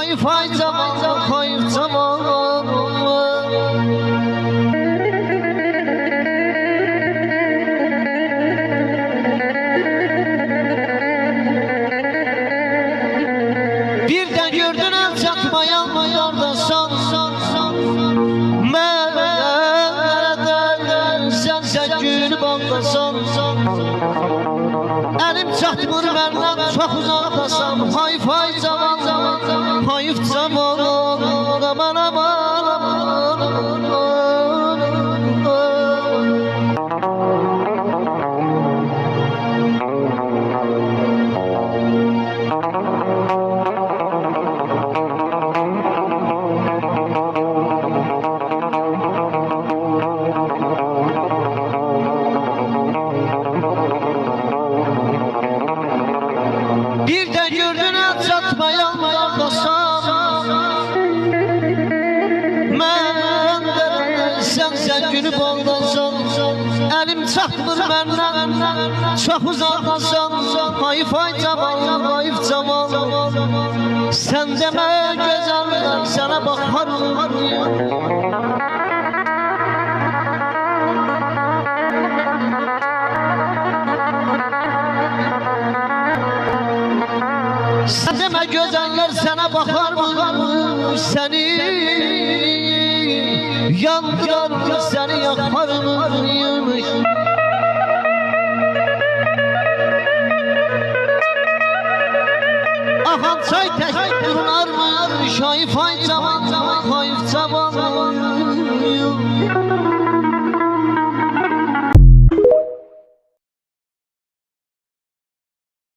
Hay fay zaman, hayır zaman. Bir de gördün el çatmayan yarda san. Mərədən sən günü bağlasan. Əlim çatmır məndən çox uzaqdasan. Hay fay zaman, hayıf zaman. Aman aman aman aman. Bir de gördün el çatmayan yardasan. Məndən sən günü bağlasan. Əlim çatmır məndən çox uzaqdasan. Hayıf ay cavan, hayıf cavan. Sən demə gözəllər sənə baxar. Sən demə gözəllər sənə baxar mı? Səni yandırar, səni yakar mı? Ahan çay tək durunar mı? Şayif ay cavan, hayıf cavan.